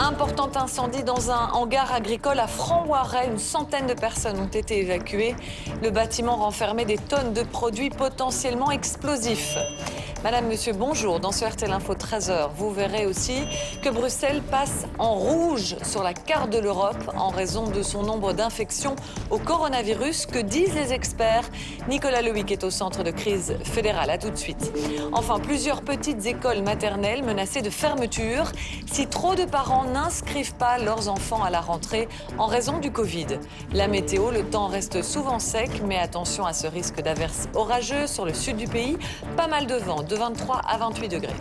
Important incendie dans un hangar agricole à Franc-Ouarez. Une centaine de personnes ont été évacuées. Le bâtiment renfermait des tonnes de produits potentiellement explosifs. Madame, monsieur, bonjour. Dans ce RTL Info 13h, vous verrez aussi que Bruxelles passe en rouge sur la carte de l'Europe en raison de son nombre d'infections au coronavirus. Que disent les experts? Nicolas Lewick est au centre de crise fédérale. À tout de suite. Enfin, plusieurs petites écoles maternelles menacées de fermeture si trop de parents n'inscrivent pas leurs enfants à la rentrée en raison du Covid. La météo, le temps reste souvent sec, mais attention à ce risque d'averses orageuses sur le sud du pays. Pas mal de vent, de 23 à 28 degrés.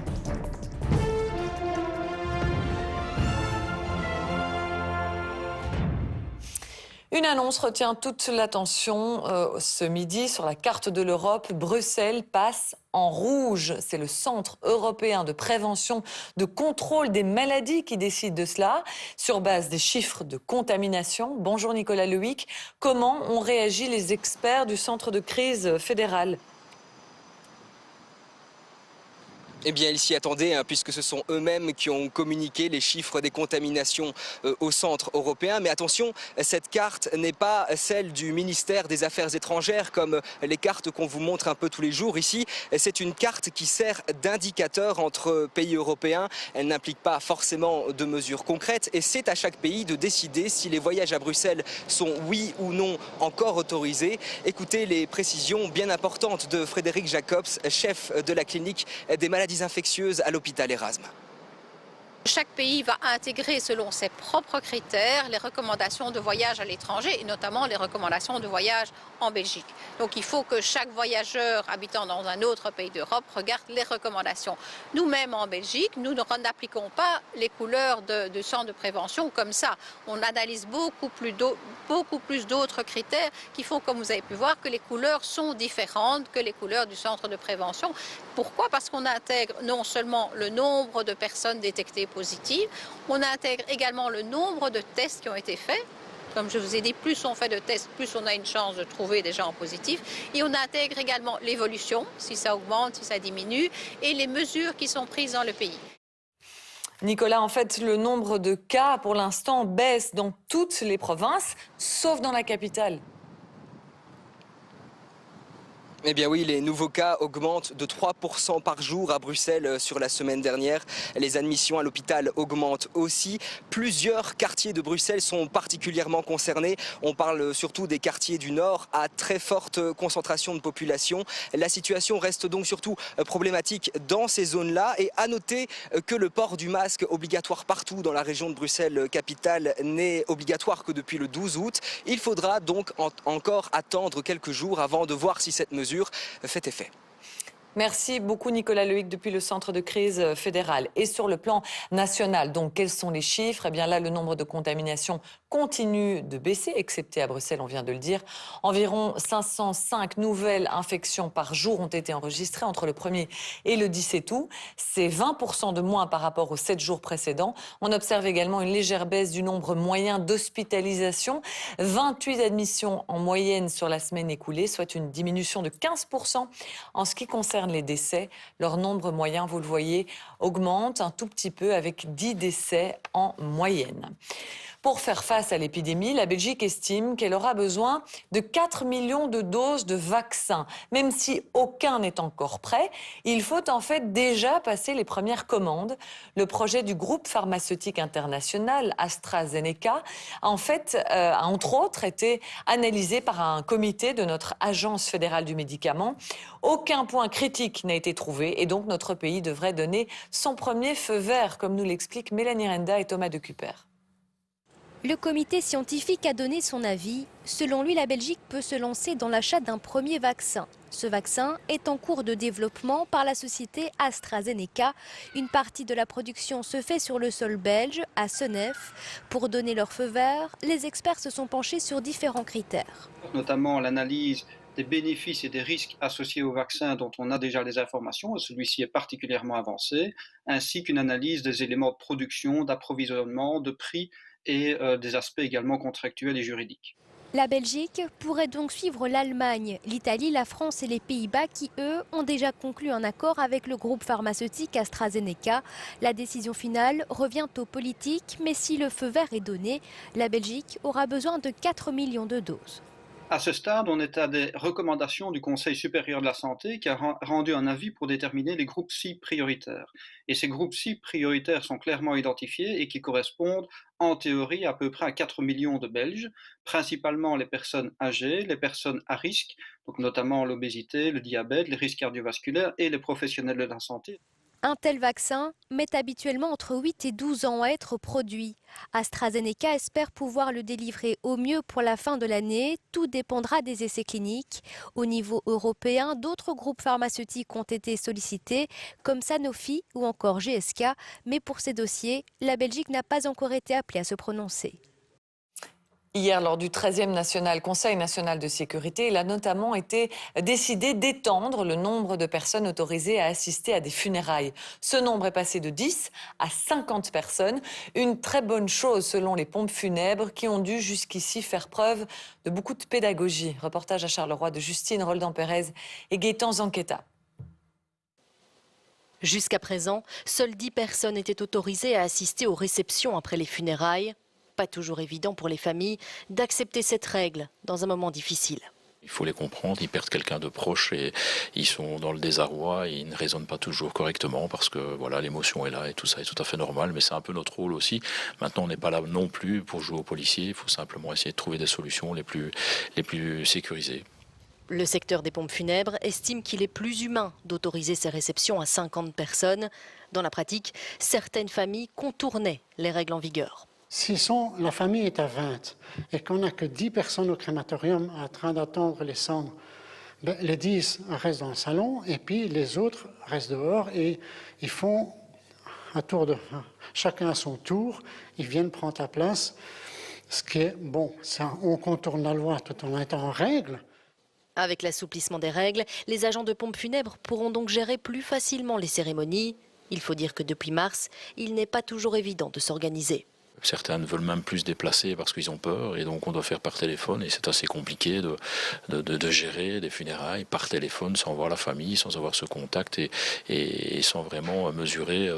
Une annonce retient toute l'attention ce midi sur la carte de l'Europe. Bruxelles passe en rouge. C'est le Centre européen de prévention, de contrôle des maladies qui décide de cela, sur base des chiffres de contamination. Bonjour Nicolas Lewick. Comment ont réagi les experts du centre de crise fédéral ? Eh bien, ils s'y attendaient, puisque ce sont eux-mêmes qui ont communiqué les chiffres des contaminations au centre européen. Mais attention, cette carte n'est pas celle du ministère des Affaires étrangères, comme les cartes qu'on vous montre un peu tous les jours ici. C'est une carte qui sert d'indicateur entre pays européens. Elle n'implique pas forcément de mesures concrètes. Et c'est à chaque pays de décider si les voyages à Bruxelles sont oui ou non encore autorisés. Écoutez les précisions bien importantes de Frédéric Jacobs, chef de la clinique des maladies infectieuses à l'hôpital Erasme. Chaque pays va intégrer selon ses propres critères les recommandations de voyage à l'étranger et notamment les recommandations de voyage en Belgique. Donc il faut que chaque voyageur habitant dans un autre pays d'Europe regarde les recommandations. Nous-mêmes en Belgique, nous n'appliquons pas les couleurs de centre de prévention comme ça. On analyse beaucoup plus d'autres critères qui font, comme vous avez pu voir, que les couleurs sont différentes que les couleurs du centre de prévention. Pourquoi? Parce qu'on intègre non seulement le nombre de personnes détectées positives, on intègre également le nombre de tests qui ont été faits. Comme je vous ai dit, plus on fait de tests, plus on a une chance de trouver des gens positifs. Et on intègre également l'évolution, si ça augmente, si ça diminue, et les mesures qui sont prises dans le pays. Nicolas, en fait, le nombre de cas, pour l'instant, baisse dans toutes les provinces, sauf dans la capitale. Eh bien oui, les nouveaux cas augmentent de 3% par jour à Bruxelles sur la semaine dernière. Les admissions à l'hôpital augmentent aussi. Plusieurs quartiers de Bruxelles sont particulièrement concernés. On parle surtout des quartiers du Nord à très forte concentration de population. La situation reste donc surtout problématique dans ces zones-là. Et à noter que le port du masque obligatoire partout dans la région de Bruxelles-Capitale n'est obligatoire que depuis le 12 août. Il faudra donc encore attendre quelques jours avant de voir si cette mesure fait effet. Merci beaucoup Nicolas Lewick depuis le centre de crise fédéral. Et sur le plan national, donc quels sont les chiffres? Eh bien là, le nombre de contaminations continue de baisser, excepté à Bruxelles, on vient de le dire. Environ 505 nouvelles infections par jour ont été enregistrées entre le 1er et le 17 août. C'est 20% de moins par rapport aux 7 jours précédents. On observe également une légère baisse du nombre moyen d'hospitalisations. 28 admissions en moyenne sur la semaine écoulée, soit une diminution de 15%. En ce qui concerne les décès, leur nombre moyen, vous le voyez, augmente un tout petit peu avec 10 décès en moyenne. Pour faire face à l'épidémie, la Belgique estime qu'elle aura besoin de 4 millions de doses de vaccins. Même si aucun n'est encore prêt, il faut en fait déjà passer les premières commandes. Le projet du groupe pharmaceutique international AstraZeneca a entre autres été analysé par un comité de notre agence fédérale du médicament. Aucun point critique n'a été trouvé et donc notre pays devrait donner son premier feu vert, comme nous l'expliquent Mélanie Renda et Thomas Decuper. Le comité scientifique a donné son avis. Selon lui, la Belgique peut se lancer dans l'achat d'un premier vaccin. Ce vaccin est en cours de développement par la société AstraZeneca. Une partie de la production se fait sur le sol belge, à Senef. Pour donner leur feu vert, les experts se sont penchés sur différents critères. Notamment l'analyse des bénéfices et des risques associés au vaccin dont on a déjà les informations, celui-ci est particulièrement avancé, ainsi qu'une analyse des éléments de production, d'approvisionnement, de prix et des aspects également contractuels et juridiques. La Belgique pourrait donc suivre l'Allemagne, l'Italie, la France et les Pays-Bas qui, eux, ont déjà conclu un accord avec le groupe pharmaceutique AstraZeneca. La décision finale revient aux politiques, mais si le feu vert est donné, la Belgique aura besoin de 4 millions de doses. À ce stade, on est à des recommandations du Conseil supérieur de la santé qui a rendu un avis pour déterminer les groupes cibles prioritaires. Et ces groupes cibles prioritaires sont clairement identifiés et qui correspondent en théorie à peu près à 4 millions de Belges, principalement les personnes âgées, les personnes à risque, donc notamment l'obésité, le diabète, les risques cardiovasculaires et les professionnels de la santé. Un tel vaccin met habituellement entre 8 et 12 ans à être produit. AstraZeneca espère pouvoir le délivrer au mieux pour la fin de l'année. Tout dépendra des essais cliniques. Au niveau européen, d'autres groupes pharmaceutiques ont été sollicités, comme Sanofi ou encore GSK. Mais pour ces dossiers, la Belgique n'a pas encore été appelée à se prononcer. Hier, lors du 13e Conseil national de sécurité, il a notamment été décidé d'étendre le nombre de personnes autorisées à assister à des funérailles. Ce nombre est passé de 10 à 50 personnes. Une très bonne chose selon les pompes funèbres qui ont dû jusqu'ici faire preuve de beaucoup de pédagogie. Reportage à Charleroi de Justine Roldan-Pérez et Gaëtan Zanqueta. Jusqu'à présent, seules 10 personnes étaient autorisées à assister aux réceptions après les funérailles. Pas toujours évident pour les familles d'accepter cette règle dans un moment difficile. Il faut les comprendre, ils perdent quelqu'un de proche et ils sont dans le désarroi et ils ne raisonnent pas toujours correctement parce que voilà, l'émotion est là et tout ça est tout à fait normal, mais c'est un peu notre rôle aussi. Maintenant, on n'est pas là non plus pour jouer aux policiers, il faut simplement essayer de trouver des solutions les plus sécurisées. Le secteur des pompes funèbres estime qu'il est plus humain d'autoriser ces réceptions à 50 personnes. Dans la pratique, certaines familles contournaient les règles en vigueur. Si la famille est à 20 et qu'on n'a que 10 personnes au crématorium en train d'attendre les cendres, les 10 restent dans le salon et puis les autres restent dehors et ils font un tour chacun à son tour, ils viennent prendre la place. Ce qui est bon, on contourne la loi tout en étant en règle. Avec l'assouplissement des règles, les agents de pompes funèbres pourront donc gérer plus facilement les cérémonies. Il faut dire que depuis mars, il n'est pas toujours évident de s'organiser. Certains ne veulent même plus se déplacer parce qu'ils ont peur et donc on doit faire par téléphone et c'est assez compliqué de gérer des funérailles par téléphone sans voir la famille, sans avoir ce contact et sans vraiment mesurer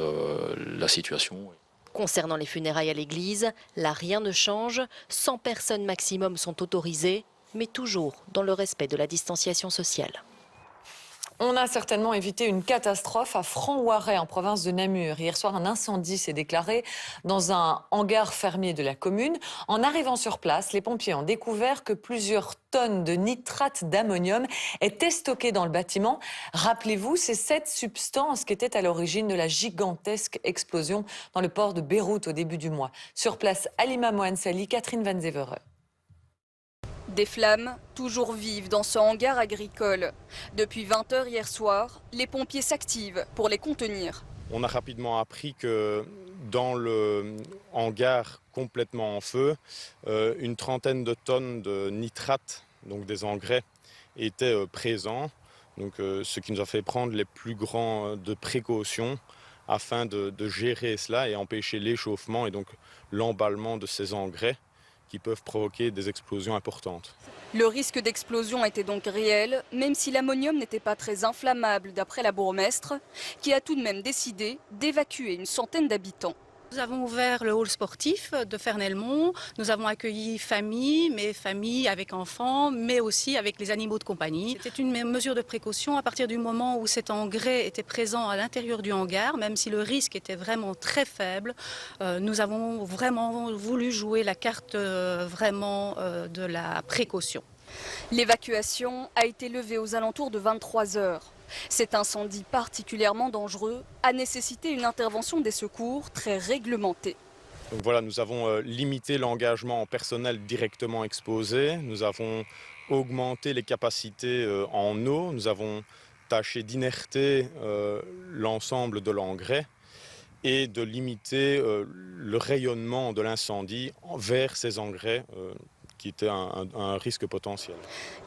la situation. Concernant les funérailles à l'église, là rien ne change, 100 personnes maximum sont autorisées, mais toujours dans le respect de la distanciation sociale. On a certainement évité une catastrophe à Franc-Ouarez, en province de Namur. Hier soir, un incendie s'est déclaré dans un hangar fermier de la commune. En arrivant sur place, les pompiers ont découvert que plusieurs tonnes de nitrate d'ammonium étaient stockées dans le bâtiment. Rappelez-vous, c'est cette substance qui était à l'origine de la gigantesque explosion dans le port de Beyrouth au début du mois. Sur place, Alima Mohansali, Catherine Van Zevere. Des flammes toujours vives dans ce hangar agricole. Depuis 20 h hier soir, les pompiers s'activent pour les contenir. On a rapidement appris que dans le hangar complètement en feu, une trentaine de tonnes de nitrate, donc des engrais, étaient présents. Donc, ce qui nous a fait prendre les plus grandes précautions afin de gérer cela et empêcher l'échauffement et donc l'emballement de ces engrais qui peuvent provoquer des explosions importantes. Le risque d'explosion était donc réel, même si l'ammonium n'était pas très inflammable d'après la bourgmestre, qui a tout de même décidé d'évacuer une centaine d'habitants. Nous avons ouvert le hall sportif de Fernelmont, nous avons accueilli familles avec enfants, mais aussi avec les animaux de compagnie. C'était une mesure de précaution à partir du moment où cet engrais était présent à l'intérieur du hangar, même si le risque était vraiment très faible. Nous avons vraiment voulu jouer la carte de la précaution. L'évacuation a été levée aux alentours de 23 h. Cet incendie particulièrement dangereux a nécessité une intervention des secours très réglementée. Donc voilà, nous avons limité l'engagement en personnel directement exposé, nous avons augmenté les capacités en eau, nous avons tâché d'inerter l'ensemble de l'engrais et de limiter le rayonnement de l'incendie vers ces engrais qui était un risque potentiel.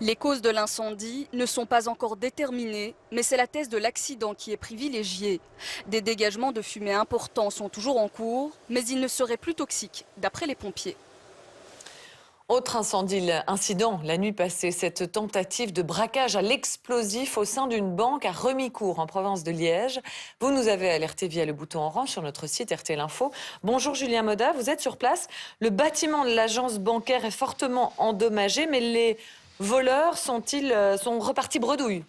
Les causes de l'incendie ne sont pas encore déterminées, mais c'est la thèse de l'accident qui est privilégiée. Des dégagements de fumée importants sont toujours en cours, mais ils ne seraient plus toxiques, d'après les pompiers. Autre incident la nuit passée, cette tentative de braquage à l'explosif au sein d'une banque à Remicourt en province de Liège. Vous nous avez alerté via le bouton orange sur notre site RTL Info. Bonjour Julien Moda, vous êtes sur place. Le bâtiment de l'agence bancaire est fortement endommagé, mais les voleurs sont repartis bredouille?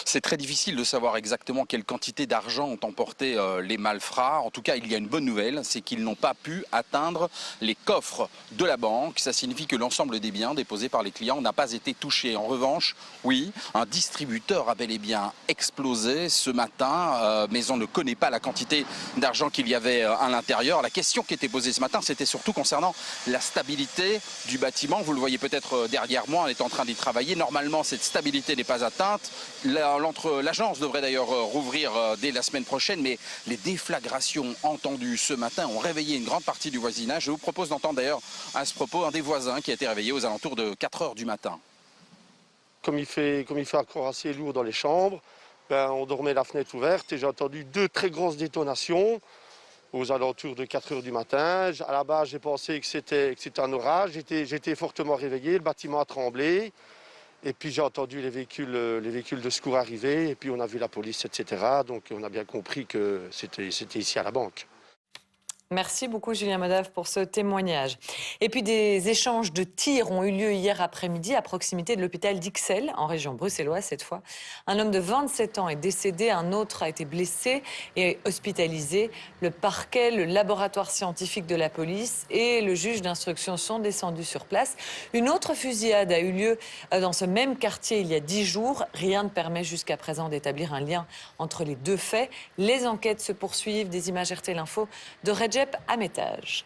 C'est très difficile de savoir exactement quelle quantité d'argent ont emporté les malfrats. En tout cas, il y a une bonne nouvelle, c'est qu'ils n'ont pas pu atteindre les coffres de la banque. Ça signifie que l'ensemble des biens déposés par les clients n'a pas été touché. En revanche, oui, un distributeur a bel et bien explosé ce matin, mais on ne connaît pas la quantité d'argent qu'il y avait à l'intérieur. La question qui était posée ce matin, c'était surtout concernant la stabilité du bâtiment. Vous le voyez peut-être derrière moi, on est en train d'y travailler. Normalement, cette stabilité n'est pas atteinte. L'agence devrait d'ailleurs rouvrir dès la semaine prochaine, mais les déflagrations entendues ce matin ont réveillé une grande partie du voisinage. Je vous propose d'entendre d'ailleurs à ce propos un des voisins qui a été réveillé aux alentours de 4 h du matin. Comme il fait encore assez lourd dans les chambres, on dormait la fenêtre ouverte et j'ai entendu 2 très grosses détonations aux alentours de 4 h du matin. À la base, j'ai pensé que c'était un orage. J'étais fortement réveillé, le bâtiment a tremblé. Et puis j'ai entendu les véhicules de secours arriver, et puis on a vu la police, etc. Donc on a bien compris que c'était ici à la banque. Merci beaucoup Julien Modave pour ce témoignage. Et puis des échanges de tirs ont eu lieu hier après-midi à proximité de l'hôpital d'Ixelles, en région bruxelloise cette fois. Un homme de 27 ans est décédé, un autre a été blessé et hospitalisé. Le parquet, le laboratoire scientifique de la police et le juge d'instruction sont descendus sur place. Une autre fusillade a eu lieu dans ce même quartier il y a 10 jours. Rien ne permet jusqu'à présent d'établir un lien entre les deux faits. Les enquêtes se poursuivent. Des images RTL Info de Recep Ametaj.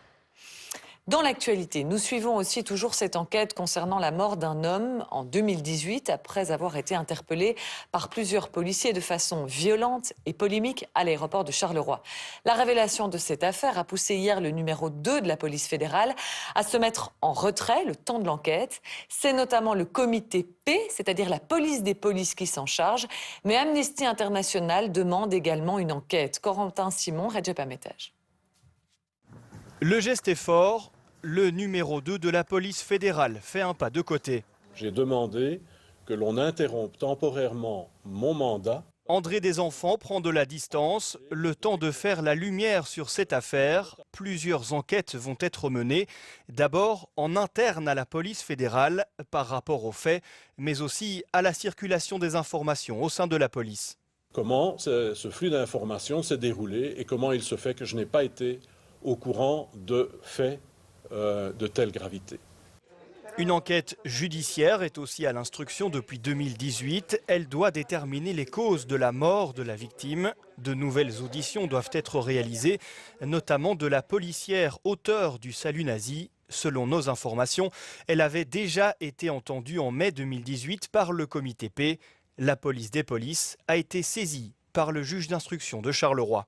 Dans l'actualité, nous suivons aussi toujours cette enquête concernant la mort d'un homme en 2018 après avoir été interpellé par plusieurs policiers de façon violente et polémique à l'aéroport de Charleroi. La révélation de cette affaire a poussé hier le numéro 2 de la police fédérale à se mettre en retrait le temps de l'enquête. C'est notamment le comité P, c'est-à-dire la police des polices qui s'en charge, mais Amnesty International demande également une enquête. Corentin Simon, Recep Ametaj. Le geste est fort, le numéro 2 de la police fédérale fait un pas de côté. J'ai demandé que l'on interrompe temporairement mon mandat. André Desenfants prend de la distance, le temps de faire la lumière sur cette affaire. Plusieurs enquêtes vont être menées, d'abord en interne à la police fédérale par rapport aux faits, mais aussi à la circulation des informations au sein de la police. Comment ce flux d'informations s'est déroulé et comment il se fait que je n'ai pas été au courant de faits de telle gravité. Une enquête judiciaire est aussi à l'instruction depuis 2018. Elle doit déterminer les causes de la mort de la victime. De nouvelles auditions doivent être réalisées, notamment de la policière auteure du salut nazi. Selon nos informations, elle avait déjà été entendue en mai 2018 par le comité P. La police des polices a été saisie par le juge d'instruction de Charleroi.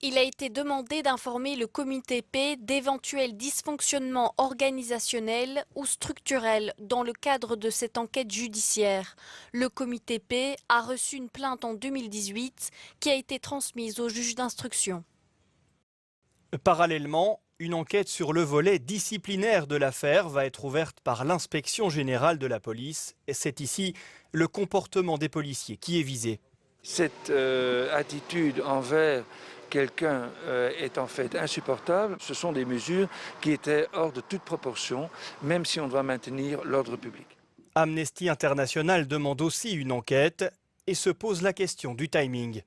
Il a été demandé d'informer le comité P d'éventuels dysfonctionnements organisationnels ou structurels dans le cadre de cette enquête judiciaire. Le comité P a reçu une plainte en 2018 qui a été transmise au juge d'instruction. Parallèlement, une enquête sur le volet disciplinaire de l'affaire va être ouverte par l'inspection générale de la police. Et c'est ici le comportement des policiers qui est visé. Cette attitude envers quelqu'un est en fait insupportable. Ce sont des mesures qui étaient hors de toute proportion, même si on doit maintenir l'ordre public. Amnesty International demande aussi une enquête et se pose la question du timing.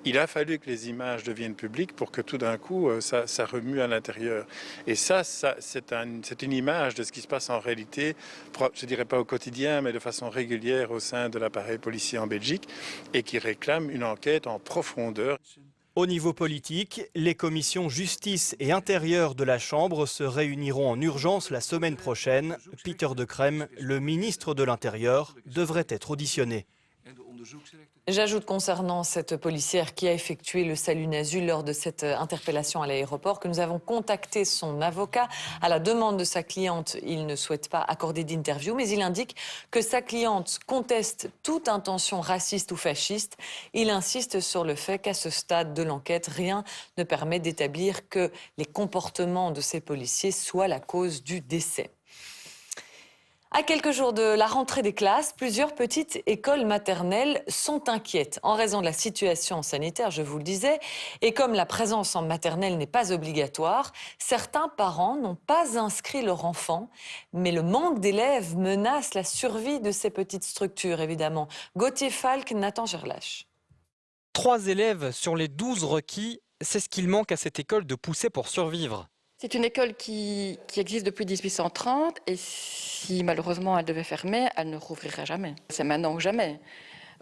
Il a fallu que les images deviennent publiques pour que tout d'un coup, ça remue à l'intérieur. Et ça c'est une image de ce qui se passe en réalité, je ne dirais pas au quotidien, mais de façon régulière au sein de l'appareil policier en Belgique, et qui réclame une enquête en profondeur. Au niveau politique, les commissions justice et intérieure de la Chambre se réuniront en urgence la semaine prochaine. Peter De Crème, le ministre de l'Intérieur, devrait être auditionné. J'ajoute concernant cette policière qui a effectué le salut nazi lors de cette interpellation à l'aéroport que nous avons contacté son avocat. À la demande de sa cliente, il ne souhaite pas accorder d'interview, mais il indique que sa cliente conteste toute intention raciste ou fasciste. Il insiste sur le fait qu'à ce stade de l'enquête, rien ne permet d'établir que les comportements de ces policiers soient la cause du décès. À quelques jours de la rentrée des classes, plusieurs petites écoles maternelles sont inquiètes en raison de la situation sanitaire, je vous le disais. Et comme la présence en maternelle n'est pas obligatoire, certains parents n'ont pas inscrit leur enfant. Mais le manque d'élèves menace la survie de ces petites structures, évidemment. Gauthier Falk, Nathan Gerlache. 3 élèves sur les 12 requis, c'est ce qu'il manque à cette école de pousser pour survivre. C'est une école qui existe depuis 1830 et si malheureusement elle devait fermer, elle ne rouvrirait jamais. C'est maintenant ou jamais.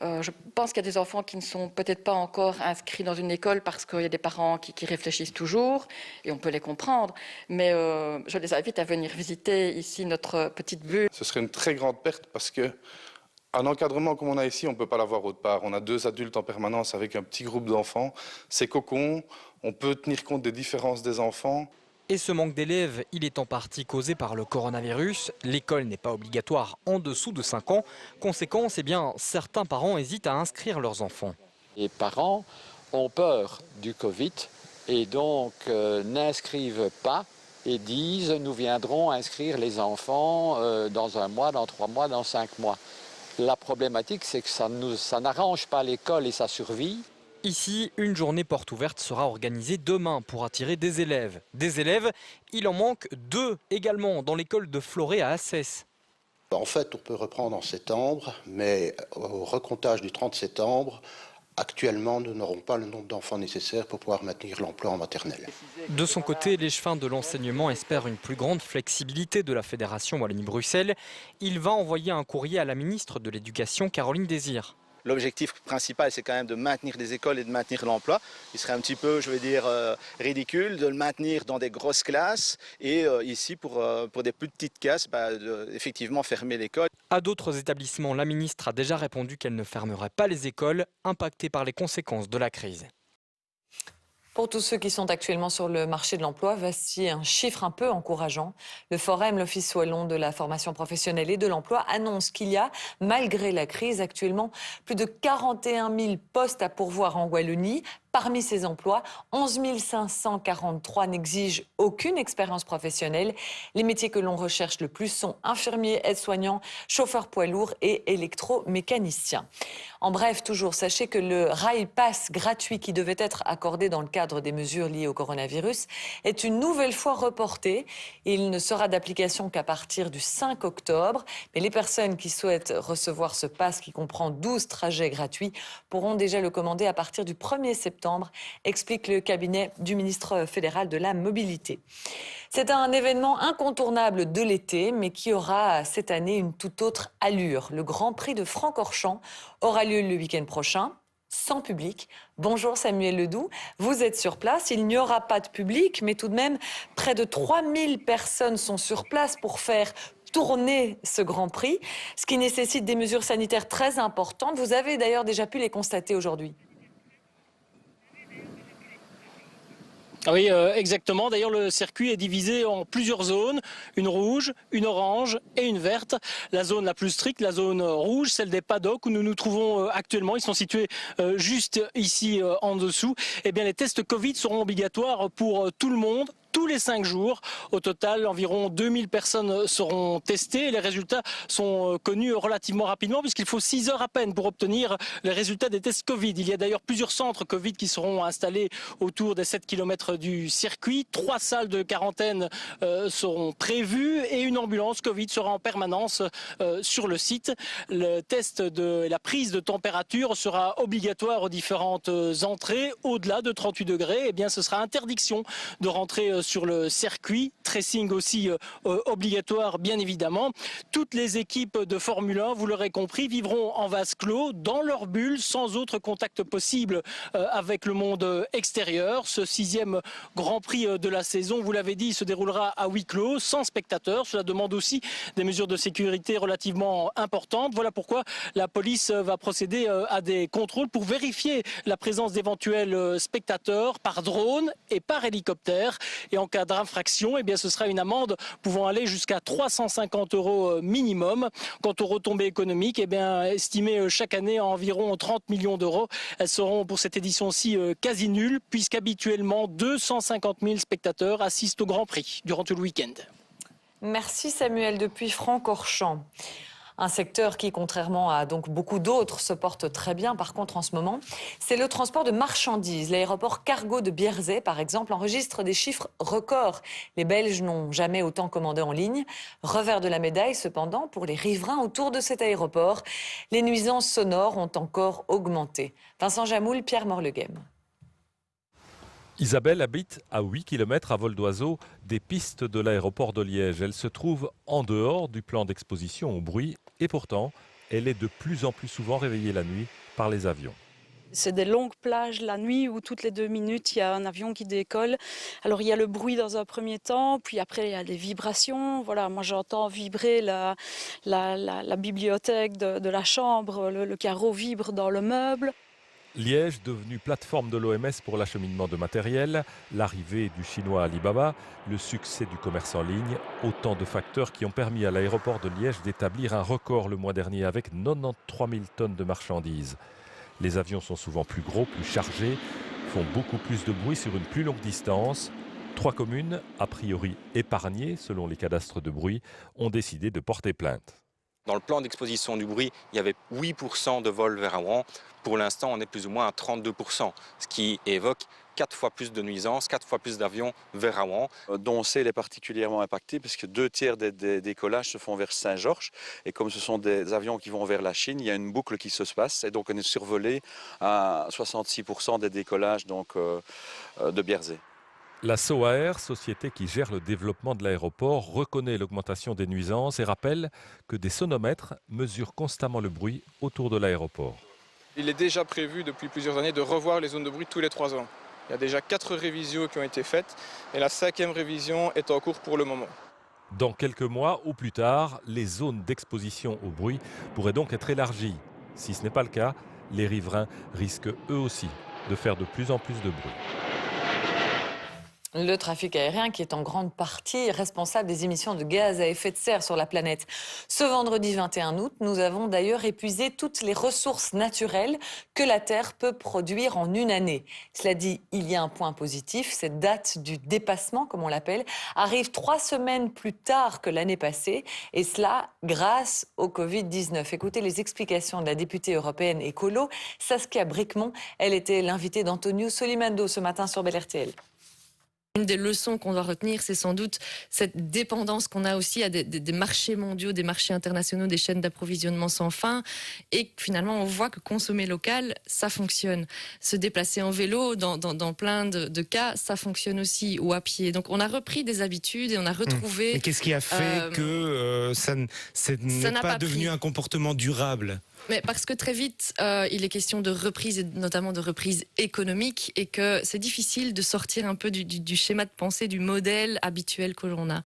Je pense qu'il y a des enfants qui ne sont peut-être pas encore inscrits dans une école parce qu'il y a des parents qui réfléchissent toujours et on peut les comprendre. Mais je les invite à venir visiter ici notre petite bulle. Ce serait une très grande perte parce que un encadrement comme on a ici, on ne peut pas l'avoir autre part. On a 2 adultes en permanence avec un petit groupe d'enfants. C'est cocon, on peut tenir compte des différences des enfants. Et ce manque d'élèves, il est en partie causé par le coronavirus. L'école n'est pas obligatoire en dessous de 5 ans. Conséquence, certains parents hésitent à inscrire leurs enfants. Les parents ont peur du Covid et donc n'inscrivent pas et disent « nous viendrons inscrire les enfants dans 1 mois, dans 3 mois, dans 5 mois ». La problématique, c'est que ça n'arrange pas l'école et sa survie. Ici, une journée porte ouverte sera organisée demain pour attirer des élèves. Des élèves, il en manque 2 également dans l'école de Florey à Assès. En fait, on peut reprendre en septembre, mais au recomptage du 30 septembre, actuellement, nous n'aurons pas le nombre d'enfants nécessaires pour pouvoir maintenir l'emploi en maternelle. De son côté, l'échevin de l'enseignement espère une plus grande flexibilité de la Fédération Wallonie-Bruxelles. Il va envoyer un courrier à la ministre de l'Éducation, Caroline Désir. L'objectif principal, c'est quand même de maintenir des écoles et de maintenir l'emploi. Il serait un petit peu, ridicule de le maintenir dans des grosses classes et ici, pour des plus petites classes, effectivement fermer l'école. À d'autres établissements, la ministre a déjà répondu qu'elle ne fermerait pas les écoles impactées par les conséquences de la crise. Pour tous ceux qui sont actuellement sur le marché de l'emploi, voici un chiffre un peu encourageant. Le Forem, l'Office wallon de la formation professionnelle et de l'emploi, annonce qu'il y a, malgré la crise, actuellement plus de 41 000 postes à pourvoir en Wallonie. Parmi ces emplois, 11 543 n'exigent aucune expérience professionnelle. Les métiers que l'on recherche le plus sont infirmiers, aides-soignants, chauffeurs poids lourds et électromécaniciens. En bref, toujours, sachez que le Rail Pass gratuit qui devait être accordé dans le cadre des mesures liées au coronavirus est une nouvelle fois reporté. Il ne sera d'application qu'à partir du 5 octobre. Mais les personnes qui souhaitent recevoir ce pass qui comprend 12 trajets gratuits pourront déjà le commander à partir du 1er septembre, explique le cabinet du ministre fédéral de la Mobilité. C'est un événement incontournable de l'été, mais qui aura cette année une toute autre allure. Le Grand Prix de Francorchamps aura lieu le week-end prochain, sans public. Bonjour Samuel Ledoux, vous êtes sur place. Il n'y aura pas de public, mais tout de même, près de 3000 personnes sont sur place pour faire tourner ce Grand Prix, ce qui nécessite des mesures sanitaires très importantes. Vous avez d'ailleurs déjà pu les constater aujourd'hui. Oui, exactement. D'ailleurs, le circuit est divisé en plusieurs zones, une rouge, une orange et une verte. La zone la plus stricte, la zone rouge, celle des paddocks où nous nous trouvons actuellement. Ils sont situés juste ici en dessous. Eh bien, les tests Covid seront obligatoires pour tout le monde, tous les 5 jours. Au total, environ 2000 personnes seront testées. Les résultats sont connus relativement rapidement puisqu'il faut 6 heures à peine pour obtenir les résultats des tests Covid. Il y a d'ailleurs plusieurs centres Covid qui seront installés autour des 7 km du circuit. 3 salles de quarantaine seront prévues et une ambulance Covid sera en permanence sur le site. Le test de la prise de température sera obligatoire aux différentes entrées. Au-delà de 38 degrés, eh bien, ce sera interdiction de rentrer sur le circuit, tracing aussi obligatoire bien évidemment. Toutes les équipes de Formule 1, vous l'aurez compris, vivront en vase clos, dans leur bulle, sans autre contact possible avec le monde extérieur. Ce 6e Grand Prix de la saison, vous l'avez dit, se déroulera à huis clos, sans spectateurs. Cela demande aussi des mesures de sécurité relativement importantes. Voilà pourquoi la police va procéder à des contrôles pour vérifier la présence d'éventuels spectateurs par drone et par hélicoptère. Et en cas d'infraction, eh bien, ce sera une amende pouvant aller jusqu'à 350 € minimum. Quant aux retombées économiques, eh bien, estimées chaque année à environ 30 millions d'euros, elles seront pour cette édition-ci quasi nulles, puisqu'habituellement 250 000 spectateurs assistent au Grand Prix durant tout le week-end. Merci Samuel depuis Francorchamps. Un secteur qui, contrairement à donc beaucoup d'autres, se porte très bien. Par contre, en ce moment, c'est le transport de marchandises. L'aéroport cargo de Bierzet, par exemple, enregistre des chiffres records. Les Belges n'ont jamais autant commandé en ligne. Revers de la médaille, cependant, pour les riverains autour de cet aéroport, les nuisances sonores ont encore augmenté. Vincent Jamoul, Pierre Morleghem. Isabelle habite à 8 km à vol d'oiseau des pistes de l'aéroport de Liège. Elle se trouve en dehors du plan d'exposition au bruit et pourtant, elle est de plus en plus souvent réveillée la nuit par les avions. C'est des longues plages la nuit où toutes les 2 minutes, il y a un avion qui décolle. Alors il y a le bruit dans un premier temps, puis après il y a des vibrations. Voilà, moi j'entends vibrer la bibliothèque de la chambre, le carreau vibre dans le meuble. Liège, devenue plateforme de l'OMS pour l'acheminement de matériel, l'arrivée du chinois Alibaba, le succès du commerce en ligne, autant de facteurs qui ont permis à l'aéroport de Liège d'établir un record le mois dernier avec 93 000 tonnes de marchandises. Les avions sont souvent plus gros, plus chargés, font beaucoup plus de bruit sur une plus longue distance. 3 communes, a priori épargnées selon les cadastres de bruit, ont décidé de porter plainte. Dans le plan d'exposition du bruit, il y avait 8% de vols vers Rouen. Pour l'instant, on est plus ou moins à 32%, ce qui évoque 4 fois plus de nuisances, 4 fois plus d'avions vers Rouen. Doncel est particulièrement impacté parce que 2 tiers des décollages se font vers Saint-Georges. Et comme ce sont des avions qui vont vers la Chine, il y a une boucle qui se passe. Et donc on est survolé à 66% des décollages de Bierzet. La SOAR, société qui gère le développement de l'aéroport, reconnaît l'augmentation des nuisances et rappelle que des sonomètres mesurent constamment le bruit autour de l'aéroport. Il est déjà prévu depuis plusieurs années de revoir les zones de bruit tous les 3 ans. Il y a déjà 4 révisions qui ont été faites et la 5e révision est en cours pour le moment. Dans quelques mois ou plus tard, les zones d'exposition au bruit pourraient donc être élargies. Si ce n'est pas le cas, les riverains risquent eux aussi de faire de plus en plus de bruit. Le trafic aérien qui est en grande partie responsable des émissions de gaz à effet de serre sur la planète. Ce vendredi 21 août, nous avons d'ailleurs épuisé toutes les ressources naturelles que la Terre peut produire en une année. Cela dit, il y a un point positif, cette date du dépassement, comme on l'appelle, arrive 3 semaines plus tard que l'année passée, et cela grâce au Covid-19. Écoutez les explications de la députée européenne écolo, Saskia Bricmont. Elle était l'invitée d'Antonio Solimando ce matin sur Bel RTL. Une des leçons qu'on doit retenir, c'est sans doute cette dépendance qu'on a aussi à des marchés mondiaux, des marchés internationaux, des chaînes d'approvisionnement sans fin. Et finalement, on voit que consommer local, ça fonctionne. Se déplacer en vélo, dans plein de cas, ça fonctionne aussi, ou à pied. Donc on a repris des habitudes et on a retrouvé... Mais qu'est-ce qui a fait que ça n'est pas devenu un comportement durable ? Mais parce que très vite, il est question de reprise, et notamment de reprise économique, et que c'est difficile de sortir un peu du schéma de pensée, du modèle habituel que l'on a.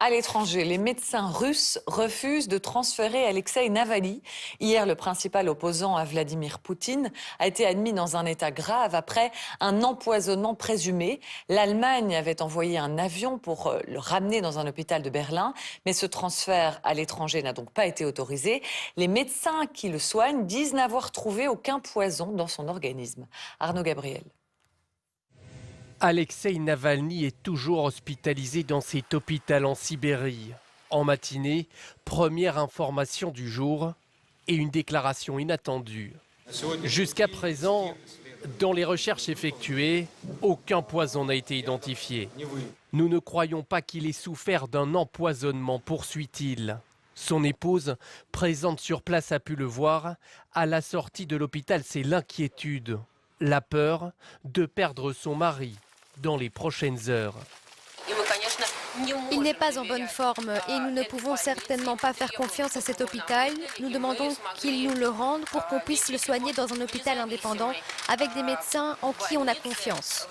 À l'étranger, les médecins russes refusent de transférer Alexeï Navalny. Hier, le principal opposant à Vladimir Poutine a été admis dans un état grave après un empoisonnement présumé. L'Allemagne avait envoyé un avion pour le ramener dans un hôpital de Berlin, mais ce transfert à l'étranger n'a donc pas été autorisé. Les médecins qui le soignent disent n'avoir trouvé aucun poison dans son organisme. Arnaud Gabriel. Alexeï Navalny est toujours hospitalisé dans cet hôpital en Sibérie. En matinée, première information du jour et une déclaration inattendue. Jusqu'à présent, dans les recherches effectuées, aucun poison n'a été identifié. Nous ne croyons pas qu'il ait souffert d'un empoisonnement, poursuit-il. Son épouse, présente sur place, a pu le voir. À la sortie de l'hôpital, c'est l'inquiétude, la peur de perdre son mari. dans les prochaines heures. Il n'est pas en bonne forme et nous ne pouvons certainement pas faire confiance à cet hôpital. Nous demandons qu'il nous le rende pour qu'on puisse le soigner dans un hôpital indépendant avec des médecins en qui on a confiance.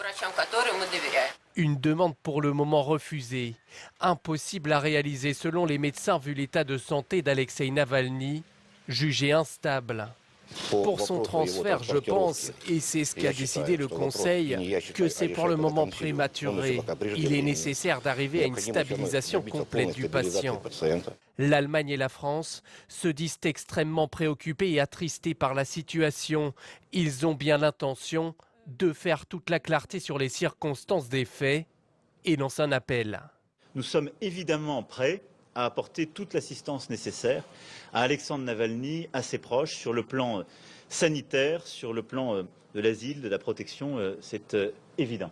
Une demande pour le moment refusée. Impossible à réaliser selon les médecins vu l'état de santé d'Alexeï Navalny, jugé instable. Pour son transfert, je pense, et c'est ce qu'a décidé le Conseil, que c'est pour le moment prématuré. Il est nécessaire d'arriver à une stabilisation complète du patient. L'Allemagne et la France se disent extrêmement préoccupés et attristés par la situation. Ils ont bien l'intention de faire toute la clarté sur les circonstances des faits et lancent un appel. Nous sommes évidemment prêts à apporter toute l'assistance nécessaire à Alexandre Navalny, à ses proches, sur le plan sanitaire, sur le plan de l'asile, de la protection, c'est évident.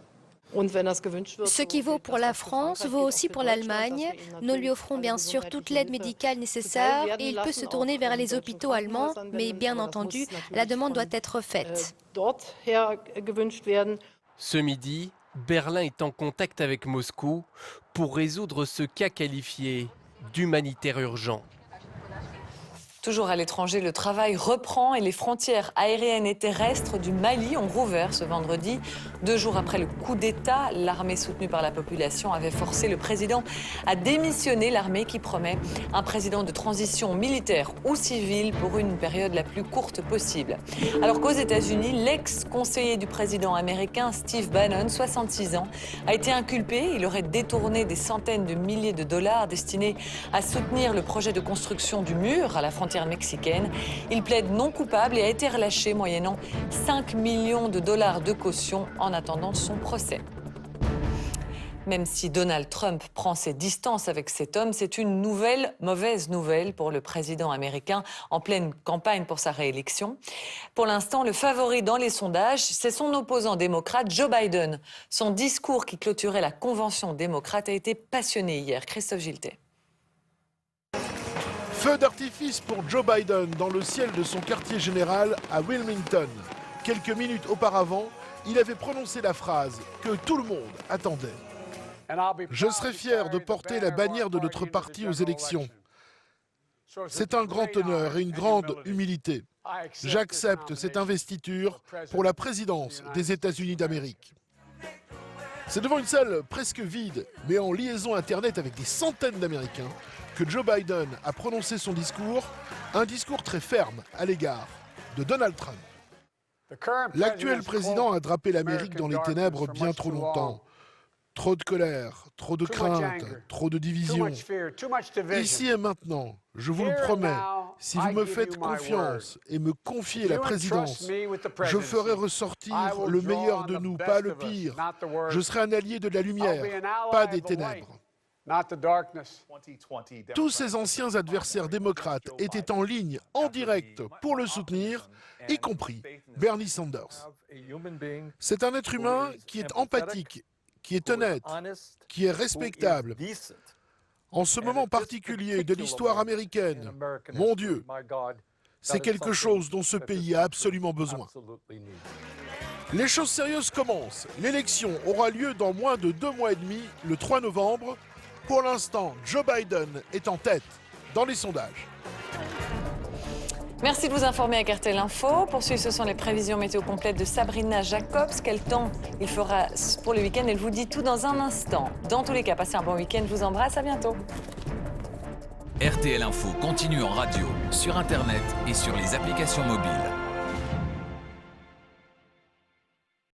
Ce qui vaut pour la France vaut aussi pour l'Allemagne. Nous lui offrons bien sûr toute l'aide médicale nécessaire et il peut se tourner vers les hôpitaux allemands, mais bien entendu, la demande doit être faite. Ce midi, Berlin est en contact avec Moscou pour résoudre ce cas qualifié d'humanitaire urgent. Toujours à l'étranger, le travail reprend et les frontières aériennes et terrestres du Mali ont rouvert ce vendredi. 2 jours après le coup d'État, l'armée soutenue par la population avait forcé le président à démissionner. L'armée qui promet un président de transition militaire ou civile pour une période la plus courte possible. Alors qu'aux États-Unis, l'ex-conseiller du président américain Steve Bannon, 66 ans, a été inculpé. Il aurait détourné des centaines de milliers de dollars destinés à soutenir le projet de construction du mur à la frontière mexicaine. Il plaide non coupable et a été relâché moyennant 5 millions de dollars de caution en attendant son procès. Même si Donald Trump prend ses distances avec cet homme, c'est une mauvaise nouvelle pour le président américain en pleine campagne pour sa réélection. Pour l'instant, le favori dans les sondages, c'est son opposant démocrate, Joe Biden. Son discours qui clôturait la convention démocrate a été passionné hier. Christophe Giltet. Feu d'artifice pour Joe Biden dans le ciel de son quartier général à Wilmington. Quelques minutes auparavant, il avait prononcé la phrase que tout le monde attendait. Je serai fier de porter la bannière de notre parti aux élections. C'est un grand honneur et une grande humilité. J'accepte cette investiture pour la présidence des États-Unis d'Amérique. C'est devant une salle presque vide, mais en liaison Internet avec des centaines d'Américains, que Joe Biden a prononcé son discours, un discours très ferme à l'égard de Donald Trump. L'actuel président a drapé l'Amérique dans les ténèbres bien trop longtemps. Trop de colère, trop de crainte, trop de division. Ici et maintenant, je vous le promets, si vous me faites confiance et me confiez la présidence, je ferai ressortir le meilleur de nous, pas le pire. Je serai un allié de la lumière, pas des ténèbres. Tous ses anciens adversaires démocrates étaient en ligne, en direct, pour le soutenir, y compris Bernie Sanders. C'est un être humain qui est empathique, qui est honnête, qui est respectable. En ce moment particulier de l'histoire américaine, mon Dieu, c'est quelque chose dont ce pays a absolument besoin. Les choses sérieuses commencent. L'élection aura lieu dans moins de 2 mois et demi, le 3 novembre. Pour l'instant, Joe Biden est en tête dans les sondages. Merci de vous informer avec RTL Info. Pour suivre, ce sont les prévisions météo complètes de Sabrina Jacobs. Quel temps il fera pour le week-end? Elle vous dit tout dans un instant. Dans tous les cas, passez un bon week-end. Je vous embrasse. À bientôt. RTL Info continue en radio, sur Internet et sur les applications mobiles.